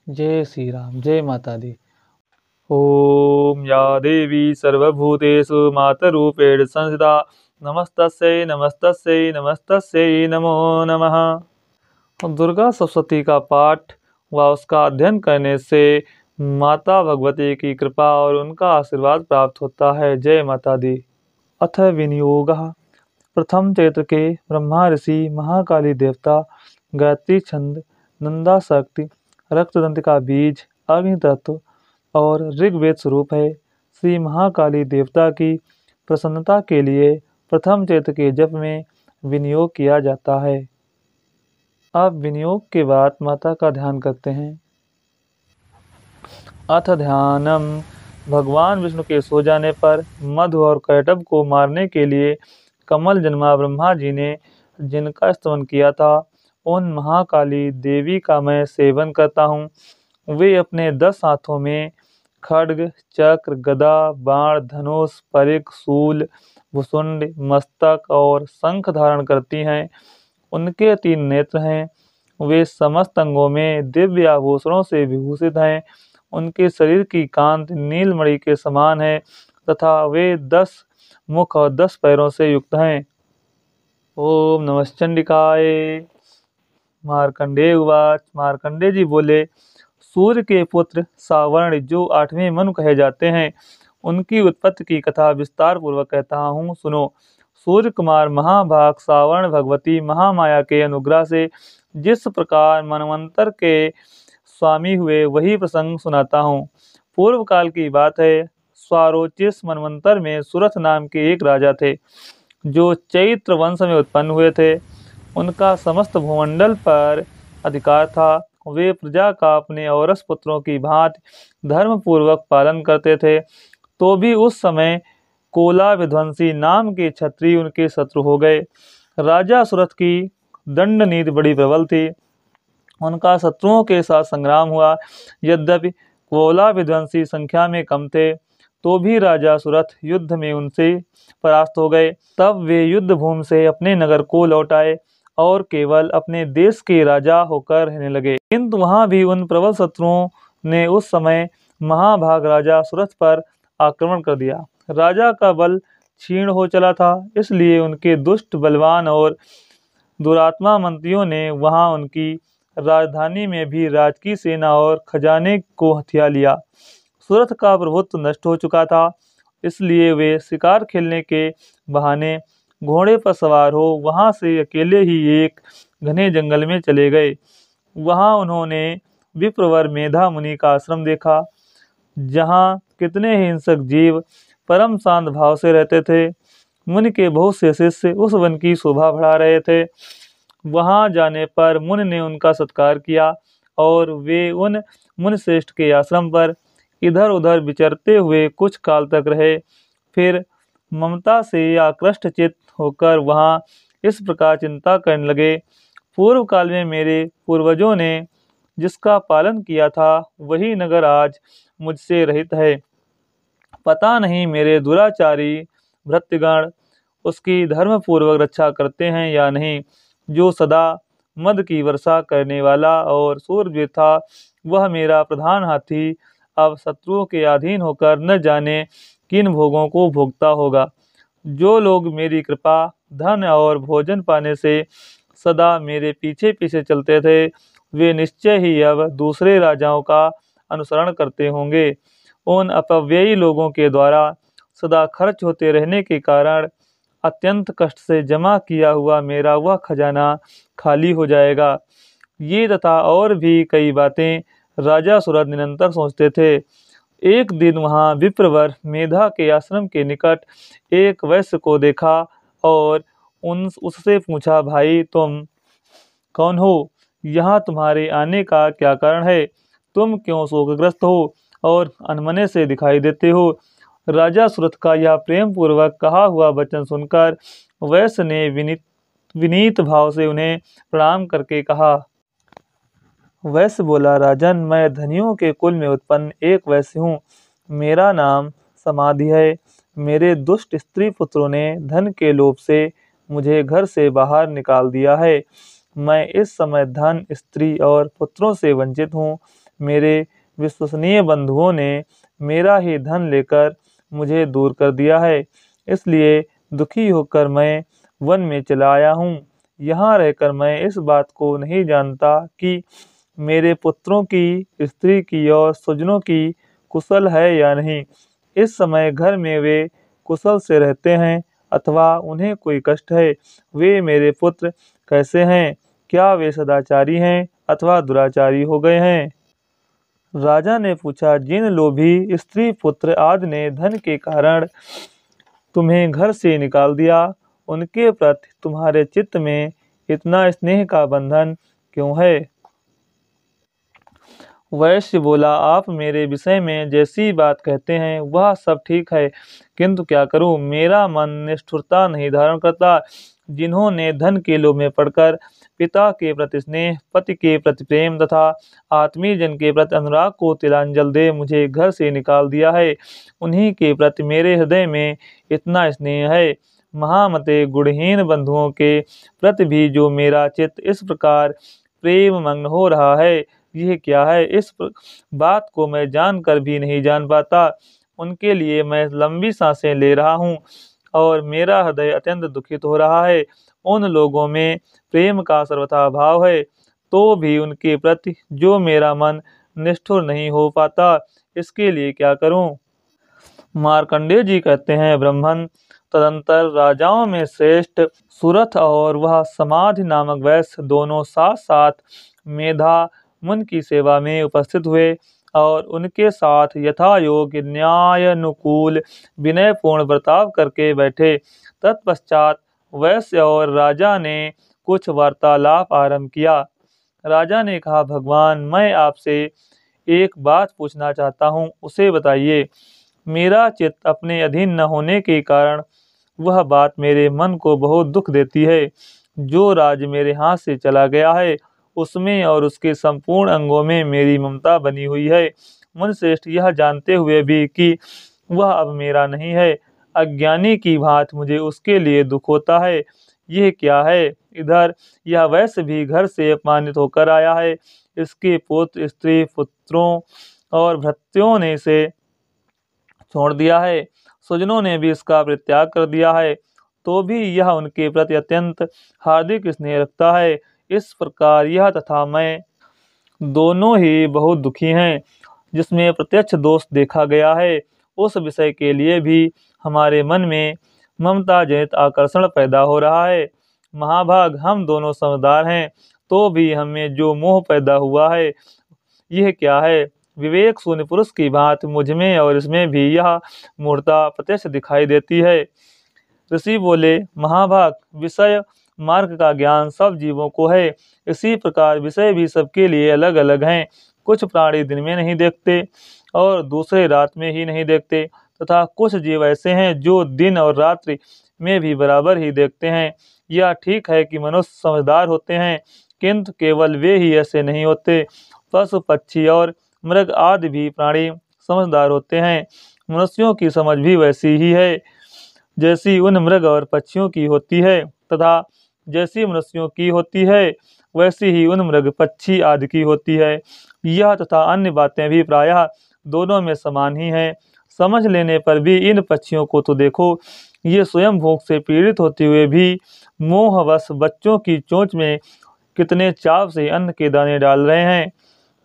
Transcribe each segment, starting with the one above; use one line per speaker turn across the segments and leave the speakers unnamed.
जय श्री राम। जय माता दी। ओम या देवी सर्वभूतेषु मातरूपेण संस्थिता नमस्तस्यै नमस्तस्यै नमस्तस्यै नमो नमः। दुर्गा सप्तशती का पाठ व उसका अध्ययन करने से माता भगवती की कृपा और उनका आशीर्वाद प्राप्त होता है। जय माता दी। अथ विनियोगः। प्रथम चैत्र के ब्रह्मा ऋषि महाकाली देवता गायत्री छंद नंदा शक्ति रक्तदंत का बीज अग्नि तत्व और ऋग्वेद स्वरूप है। श्री महाकाली देवता की प्रसन्नता के लिए प्रथम चैत्र के जप में विनियोग किया जाता है। अब विनियोग के बाद माता का ध्यान करते हैं। अथ ध्यानम। भगवान विष्णु के सो जाने पर मधु और कैटभ को मारने के लिए कमल जन्मा ब्रह्मा जी ने जिनका स्तवन किया था, उन महाकाली देवी का मैं सेवन करता हूँ। वे अपने 10 हाथों में खड्ग, चक्र, गदा, बाण, धनुष, परिघ, शूल, भुसुंड, मस्तक और शंख धारण करती हैं। उनके 3 नेत्र हैं। वे समस्त अंगों में दिव्य आभूषणों से विभूषित हैं। उनके शरीर की कांति नीलमणि के समान है तथा वे 10 मुख और 10 पैरों से युक्त हैं। ओम नमश्चंडिकाय। मार्कंडेय उवाच। मार्कंडेय जी बोले, सूर्य के पुत्र सावर्ण जो 8वें मनु कहे जाते हैं, उनकी उत्पत्ति की कथा विस्तार पूर्वक कहता हूँ, सुनो। सूर्य कुमार महाभाग सावर्ण भगवती महामाया के अनुग्रह से जिस प्रकार मनवंतर के स्वामी हुए, वही प्रसंग सुनाता हूँ। पूर्व काल की बात है। स्वारोचिस मनवंतर में सुरथ नाम के एक राजा थे, जो चैत्र वंश में उत्पन्न हुए थे। उनका समस्त भूमंडल पर अधिकार था। वे प्रजा का अपने औरस पुत्रों की भांति धर्म पूर्वक पालन करते थे। तो भी उस समय कोला विध्वंसी नाम के क्षत्रिय उनके शत्रु हो गए। राजा सुरथ की दंड नीति बड़ी प्रबल थी। उनका शत्रुओं के साथ संग्राम हुआ। यद्यपि कोला विध्वंसी संख्या में कम थे, तो भी राजा सुरथ युद्ध में उनसे परास्त हो गए। तब वे युद्ध भूमि से अपने नगर को लौट आए और केवल अपने देश के राजा होकर रहने लगे। किंतु वहां भी उन प्रबल शत्रुओं ने उस समय महाभाग राजा सुरथ पर आक्रमण कर दिया। राजा का बल क्षीण हो चला था, इसलिए उनके दुष्ट, बलवान और दुरात्मा मंत्रियों ने वहां उनकी राजधानी में भी राजकीय सेना और खजाने को हथिया लिया। सुरथ का प्रभुत्व नष्ट हो चुका था, इसलिए वे शिकार खेलने के बहाने घोड़े पर सवार हो वहां से अकेले ही एक घने जंगल में चले गए। वहां उन्होंने विप्रवर मेधा मुनि का आश्रम देखा, जहां कितने ही हिंसक जीव परम शांत भाव से रहते थे। मुनि के बहुत से शिष्य उस वन की शोभा बढ़ा रहे थे। वहां जाने पर मुनि ने उनका सत्कार किया और वे उन मुनि श्रेष्ठ के आश्रम पर इधर उधर विचरते हुए कुछ काल तक रहे। फिर ममता से आकृष्ट चित्त होकर वहां इस प्रकार चिंता करने लगे, पूर्व काल में मेरे पूर्वजों ने जिसका पालन किया था, वही नगर आज मुझसे रहित है। पता नहीं मेरे दुराचारी भृत्यगण उसकी धर्म पूर्वक रक्षा करते हैं या नहीं। जो सदा मद की वर्षा करने वाला और सूरवीर था, वह मेरा प्रधान हाथी अब शत्रुओं के अधीन होकर न जाने किन भोगों को भोगता होगा। जो लोग मेरी कृपा, धन और भोजन पाने से सदा मेरे पीछे पीछे चलते थे, वे निश्चय ही अब दूसरे राजाओं का अनुसरण करते होंगे। उन अपव्ययी लोगों के द्वारा सदा खर्च होते रहने के कारण अत्यंत कष्ट से जमा किया हुआ मेरा वह खजाना खाली हो जाएगा। ये तथा और भी कई बातें राजा सुरथ निरंतर सोचते थे। एक दिन वहां विप्रवर मेधा के आश्रम के निकट एक वैश्य को देखा और उससे पूछा, भाई तुम कौन हो? यहाँ तुम्हारे आने का क्या कारण है? तुम क्यों शोकग्रस्त हो और अनमने से दिखाई देते हो? राजा सुरथ का यह प्रेम पूर्वक कहा हुआ वचन सुनकर वैश्य ने विनीत भाव से उन्हें प्रणाम करके कहा। वैश्य बोला, राजन, मैं धनियों के कुल में उत्पन्न एक वैश्य हूँ। मेरा नाम समाधि है। मेरे दुष्ट स्त्री पुत्रों ने धन के लोभ से मुझे घर से बाहर निकाल दिया है। मैं इस समय धन, स्त्री और पुत्रों से वंचित हूँ। मेरे विश्वसनीय बंधुओं ने मेरा ही धन लेकर मुझे दूर कर दिया है। इसलिए दुखी होकर मैं वन में चला आया हूँ। यहाँ रहकर मैं इस बात को नहीं जानता कि मेरे पुत्रों की, स्त्री की और स्वजनों की कुशल है या नहीं। इस समय घर में वे कुशल से रहते हैं अथवा उन्हें कोई कष्ट है। वे मेरे पुत्र कैसे हैं? क्या वे सदाचारी हैं अथवा दुराचारी हो गए हैं? राजा ने पूछा, जिन लोभी स्त्री पुत्र आदि ने धन के कारण तुम्हें घर से निकाल दिया, उनके प्रति तुम्हारे चित्त में इतना स्नेह का बंधन क्यों है? वैश्य बोला, आप मेरे विषय में जैसी बात कहते हैं वह सब ठीक है, किंतु क्या करूं, मेरा मन निष्ठुरता नहीं धारण करता। जिन्होंने धन के लोभ में पड़कर पिता के प्रति स्नेह, पति के प्रति प्रेम तथा आत्मीय जन के प्रति अनुराग को तिलांजल दे मुझे घर से निकाल दिया है, उन्हीं के प्रति मेरे हृदय में इतना स्नेह है। महामते गुणहीन बंधुओं के प्रति भी जो मेरा चित्त इस प्रकार प्रेम मग्न हो रहा है, यह क्या है? बात को मैं जानकर भी नहीं जान पाता। उनके लिए मैं लंबी सांसें ले रहा हूँ और मेरा हृदय अत्यंत दुखित हो रहा है। उन लोगों में प्रेम का सर्वथा भाव है, तो भी उनके प्रति जो मेरा मन निष्ठुर नहीं हो पाता, इसके लिए क्या करूं? मार्कंडेय जी कहते हैं, ब्रह्मन तदंतर राजाओं में श्रेष्ठ सुरथ और वह समाधि नामक वैश्य दोनों साथ साथ मेधा मुन की सेवा में उपस्थित हुए और उनके साथ यथा योग्य न्यायानुकूल विनयपूर्ण बर्ताव करके बैठे। तत्पश्चात वैश्य और राजा ने कुछ वार्तालाप आरंभ किया। राजा ने कहा, भगवान, मैं आपसे एक बात पूछना चाहता हूँ, उसे बताइए। मेरा चित्त अपने अधीन न होने के कारण वह बात मेरे मन को बहुत दुख देती है। जो राज्य मेरे हाथ से चला गया है, उसमें और उसके संपूर्ण अंगों में मेरी ममता बनी हुई है। मुनिश्रेष्ठ, यह जानते हुए भी कि वह अब मेरा नहीं है, अज्ञानी की भांति मुझे उसके लिए दुख होता है। यह क्या है? इधर यह वैश्य भी घर से अपमानित होकर आया है। इसके पुत्र, स्त्री, पुत्रों और भृत्यों ने इसे छोड़ दिया है। स्वजनों ने भी इसका परित्याग कर दिया है, तो भी यह उनके प्रति अत्यंत हार्दिक स्नेह रखता है। इस प्रकार यह तथा मैं दोनों ही बहुत दुखी हैं। जिसमें प्रत्यक्ष दोष देखा गया है, उस विषय के लिए भी हमारे मन में ममता जनित आकर्षण पैदा हो रहा है। महाभाग, हम दोनों समझदार हैं, तो भी हमें जो मोह पैदा हुआ है, यह क्या है? विवेक शून्य पुरुष की भांति मुझमें और इसमें भी यह मूर्ता प्रत्यक्ष दिखाई देती है। ऋषि बोले, महाभाग, विषय मार्ग का ज्ञान सब जीवों को है। इसी प्रकार विषय भी सबके लिए अलग अलग हैं। कुछ प्राणी दिन में नहीं देखते और दूसरे रात में ही नहीं देखते, तथा कुछ जीव ऐसे हैं जो दिन और रात्रि में भी बराबर ही देखते हैं। यह ठीक है कि मनुष्य समझदार होते हैं, किंतु केवल वे ही ऐसे नहीं होते। पशु, पक्षी और मृग आदि भी प्राणी समझदार होते हैं। मनुष्यों की समझ भी वैसी ही है जैसी उन मृग और पक्षियों की होती है, तथा जैसी मनुष्यों की होती है वैसी ही उन मृग, पक्षी आदि की होती है। यह तथा अन्य बातें भी प्रायः दोनों में समान ही हैं। समझ लेने पर भी इन पक्षियों को तो देखो, ये स्वयं भूख से पीड़ित होते हुए भी मोहवश बच्चों की चोंच में कितने चाव से अन्न के दाने डाल रहे हैं।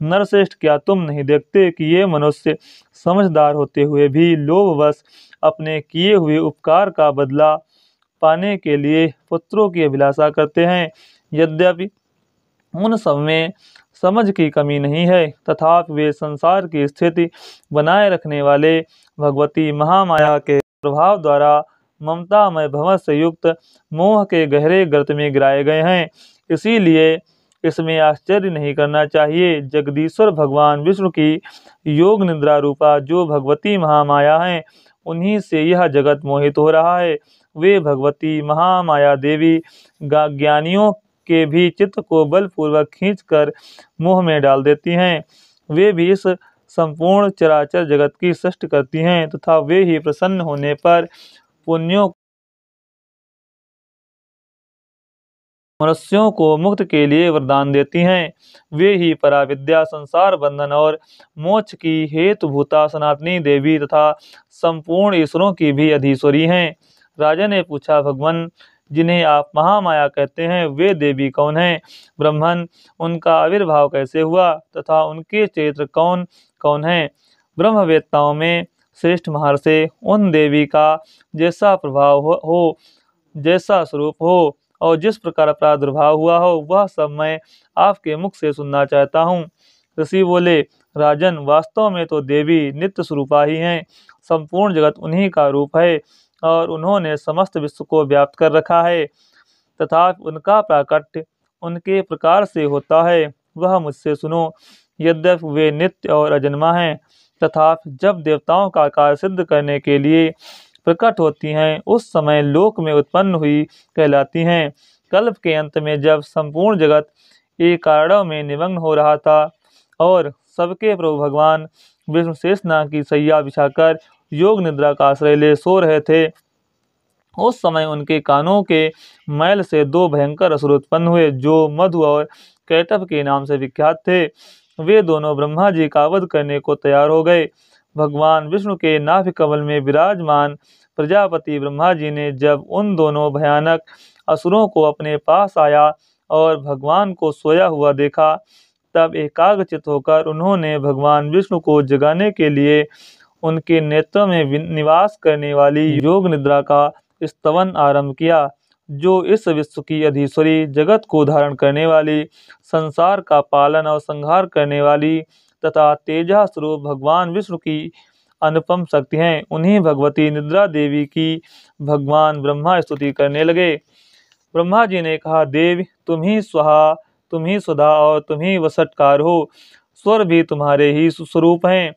नरश्रेष्ठ, क्या तुम नहीं देखते कि ये मनुष्य समझदार होते हुए भी लोभवश अपने किए हुए उपकार का बदला पाने के लिए पुत्रों की अभिलाषा करते हैं? यद्यपि उन सब में समझ की कमी नहीं है, तथापि वे संसार की स्थिति बनाए रखने वाले भगवती महामाया के प्रभाव द्वारा ममतामय भंवर से युक्त मोह के गहरे गर्त में गिराए गए हैं। इसीलिए इसमें आश्चर्य नहीं करना चाहिए। जगदीश्वर भगवान विष्णु की योग निद्रा रूपा जो भगवती महामाया हैं, उन्हीं से यह जगत मोहित हो रहा है। वे भगवती महामाया देवी ज्ञानियों के भी चित्त को बलपूर्वक खींचकर मोह में डाल देती हैं। वे भी इस संपूर्ण चराचर जगत की सृष्टि करती हैं, तथा वे ही प्रसन्न होने पर पुण्यों मनुष्यों को मुक्त के लिए वरदान देती हैं। वे ही पराविद्या, संसार बंधन और मोक्ष की हेतुभूता सनातनी देवी तथा संपूर्ण ईश्वरों की भी अधीश्वरी हैं। राजा ने पूछा, भगवान जिन्हें आप महामाया कहते हैं वे देवी कौन हैं? ब्रह्मन, उनका आविर्भाव कैसे हुआ तथा उनके चरित्र कौन कौन हैं? ब्रह्मवेत्ताओं में श्रेष्ठ महर्षि उन देवी का जैसा प्रभाव हो, जैसा स्वरूप हो और जिस प्रकार प्रादुर्भाव हुआ हो वह सब मैं आपके मुख से सुनना चाहता हूँ। ऋषि बोले, राजन, वास्तव में तो देवी नित्य स्वरूपा ही हैं। संपूर्ण जगत उन्हीं का रूप है और उन्होंने समस्त विश्व को व्याप्त कर रखा है तथा उनका प्राकट्य उनके प्रकार से होता है। वह मुझसे सुनो। यद्यपि वे नित्य और अजन्मा हैं तथापि जब देवताओं का कार्य सिद्ध करने के लिए प्रकट होती हैं उस समय लोक में उत्पन्न हुई कहलाती हैं। कल्प के अंत में जब संपूर्ण जगत एक कारण में निमग्न हो रहा था और सबके प्रभु भगवान विष्णु शेषनाग की सैया बिछाकर योग निद्रा का आश्रय ले सो रहे थे, उस समय उनके कानों के मैल से दो भयंकर असुर उत्पन्न हुए जो मधु और कैटभ के नाम से विख्यात थे। वे दोनों ब्रह्मा जी का वध करने को तैयार हो गए। भगवान विष्णु के नाभि कमल में विराजमान प्रजापति ब्रह्मा जी ने जब उन दोनों भयानक असुरों को अपने पास आया और भगवान को सोया हुआ देखा, तब एकाग्रचित होकर उन्होंने भगवान विष्णु को जगाने के लिए उनके नेत्रों में निवास करने वाली योग निद्रा का स्तवन आरंभ किया, जो इस विश्व की अधीश्वरी, जगत को धारण करने वाली, संसार का पालन और संहार करने वाली तथा तेजा स्वरूप भगवान विष्णु की अनुपम शक्ति हैं। उन्हीं भगवती निद्रा देवी की भगवान ब्रह्मा स्तुति करने लगे। ब्रह्मा जी ने कहा, देवी, तुम ही स्वाहा, तुम ही सुधा और तुम ही वसटकार हो। स्वर भी तुम्हारे ही स्वरूप हैं।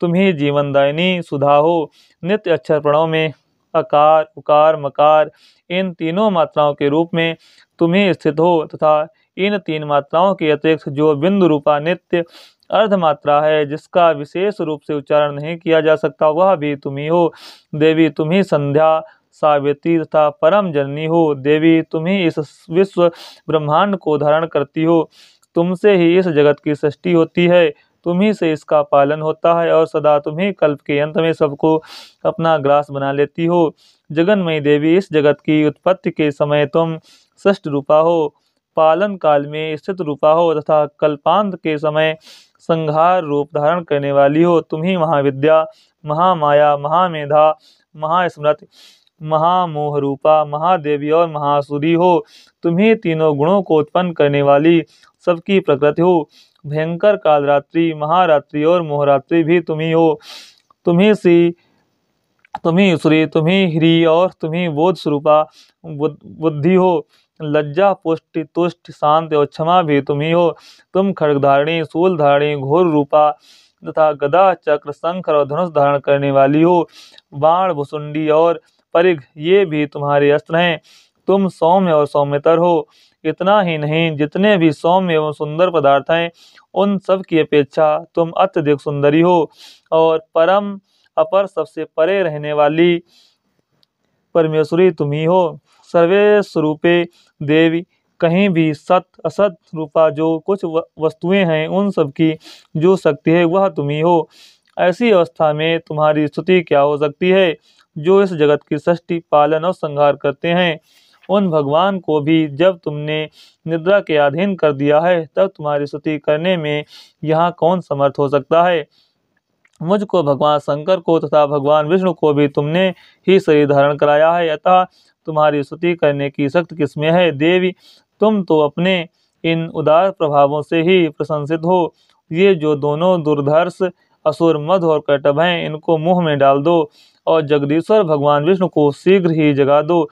तुम ही जीवनदायिनी सुधा हो। नित्य अक्षर प्रणव में अकार, उकार, मकार इन तीनों मात्राओं के रूप में तुम ही स्थित हो तथा इन तीन मात्राओं के अतिरिक्त जो बिंदु रूपा नित्य अर्ध मात्रा है जिसका विशेष रूप से उच्चारण नहीं किया जा सकता वह भी तुम ही हो। देवी, तुम ही संध्या, सावित्री तथा परम जननी हो। देवी, तुम ही इस विश्व ब्रह्मांड को धारण करती हो। तुमसे ही इस जगत की सृष्टि होती है, तुम ही से इसका पालन होता है और सदा तुम ही कल्प के अंत में सबको अपना ग्रास बना लेती हो। जगन्मयी देवी, इस जगत की उत्पत्ति के समय तुम षष्ठ रूपा हो, पालन काल में स्थित रूपा हो तथा कल्पांत के समय संहार रूप धारण करने वाली हो। तुम ही महाविद्या, महामाया, महामेधा, महास्मृति, महामोह रूपा, महादेवी और महासुरी हो। तुम ही तीनों गुणों को उत्पन्न करने वाली सबकी प्रकृति हो। भयंकर कालरात्रि, महारात्रि और मोहरात्रि भी तुम ही हो। तुम ही सी, तुम ही ईश्वरी, तुम ही ह्री और तुम ही बोध स्वरूपा बुद्धि हो। लज्जा, पुष्टि, तुष्ट, शांति और क्षमा भी तुम ही हो। तुम खड्गधारिणी, शूलधारिणी, घोर रूपा तथा गदा, चक्र, शंख और धनुष धारण करने वाली हो। बाण, भुसुंडी और परिघ ये भी तुम्हारे अस्त्र हैं। तुम सौम्य और सौम्यतर हो। इतना ही नहीं, जितने भी सौम्य एवं सुंदर पदार्थ हैं उन सब की अपेक्षा तुम अत्यधिक सुंदरी हो और परम अपर सबसे परे रहने वाली परमेश्वरी तुम ही हो। सर्वे स्वरूपे देवी, कहीं भी सत असत रूपा जो कुछ वस्तुएं हैं उन सब की जो शक्ति है वह तुम ही हो। ऐसी अवस्था में तुम्हारी स्तुति क्या हो सकती है? जो इस जगत की सृष्टि, पालन और संहार करते हैं उन भगवान को भी जब तुमने निद्रा के अधीन कर दिया है तब तुम्हारी स्तुति करने में यहाँ कौन समर्थ हो सकता है? मुझको, भगवान शंकर को तथा भगवान विष्णु को भी तुमने ही शरीर धारण कराया है, अतः तुम्हारी स्तुति करने की शक्ति किसमें है? देवी, तुम तो अपने इन उदार प्रभावों से ही प्रशंसित हो। ये जो दोनों दुर्धर्ष असुर मधु और कैटभ हैं इनको मुंह में डाल दो और जगदीश्वर भगवान विष्णु को शीघ्र ही जगा दो।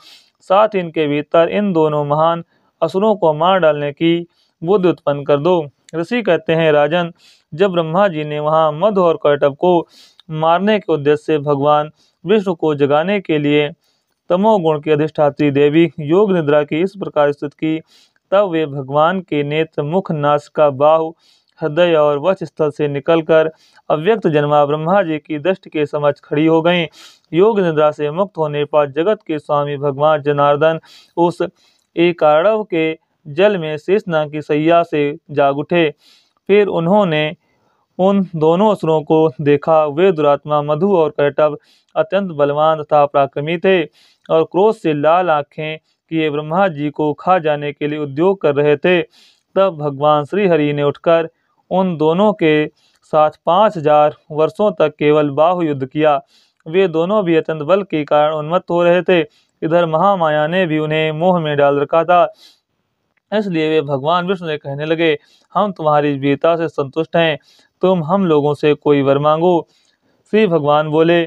साथ इनके भीतर इन दोनों महान असुरों को मार डालने की बुद्धि उत्पन्न कर दो। ऋषि कहते हैं, राजन, जब ब्रह्मा जी ने वहां मधु और कैटभ को मारने के उद्देश्य से भगवान विष्णु को जगाने के लिए तमोगुण की अधिष्ठात्री देवी योग निद्रा की इस प्रकार स्थित की, तब वे भगवान के नेत्र, मुख, नासिका, बाहु, हृदय और वक्ष स्थल से निकलकर अव्यक्त जन्मा ब्रह्मा जी की दृष्टि के समक्ष खड़ी हो गईं। योग निद्रा से मुक्त होने पर जगत के स्वामी भगवान जनार्दन उस एकाड़व के जल में शेषनाग की सैया से जाग उठे। फिर उन्होंने उन दोनों असुरों को देखा। वे दुरात्मा मधु और कैटभ अत्यंत बलवान तथा पराक्रमी थे और क्रोध से लाल आंखें किए ब्रह्मा जी को खा जाने के लिए उद्योग कर रहे थे। तब भगवान श्री हरि ने उठकर उन दोनों के साथ 5000 वर्षों तक केवल बाहु युद्ध किया। वे दोनों भी अत्यंत बल के कारण उन्मत्त हो रहे थे। इधर महामाया ने भी उन्हें मोह में डाल रखा था। इसलिए वे भगवान विष्णु से कहने लगे, हम तुम्हारी वीरता से संतुष्ट हैं, तुम हम लोगों से कोई वर मांगो। श्री भगवान बोले,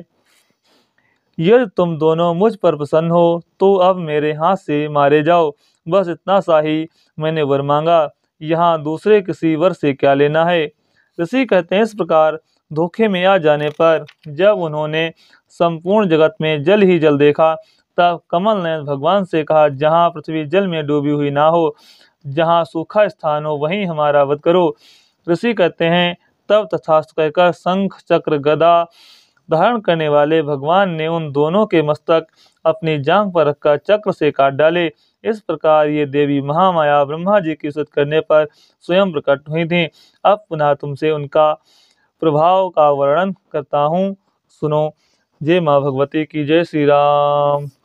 यदि तुम दोनों मुझ पर प्रसन्न हो तो अब मेरे हाथ से मारे जाओ। बस इतना सा ही मैंने वर मांगा, यहाँ दूसरे किसी वर से क्या लेना है। ऋषि कहते हैं, इस प्रकार धोखे में आ जाने पर जब उन्होंने संपूर्ण जगत में जल ही जल देखा, तब कमल ने भगवान से कहा, जहाँ पृथ्वी जल में डूबी हुई ना हो, जहाँ सूखा स्थान हो, वहीं हमारा वध करो। ऋषि कहते हैं, तब तथास्तु कहकर शंख चक्र गदा धारण करने वाले भगवान ने उन दोनों के मस्तक अपनी जांघ पर रखकर चक्र से काट डाले। इस प्रकार ये देवी महामाया ब्रह्मा जी की स्तुति करने पर स्वयं प्रकट हुई थी। अब पुनः तुमसे उनका प्रभाव का वर्णन करता हूँ, सुनो। जय माँ भगवती की जय। श्री राम।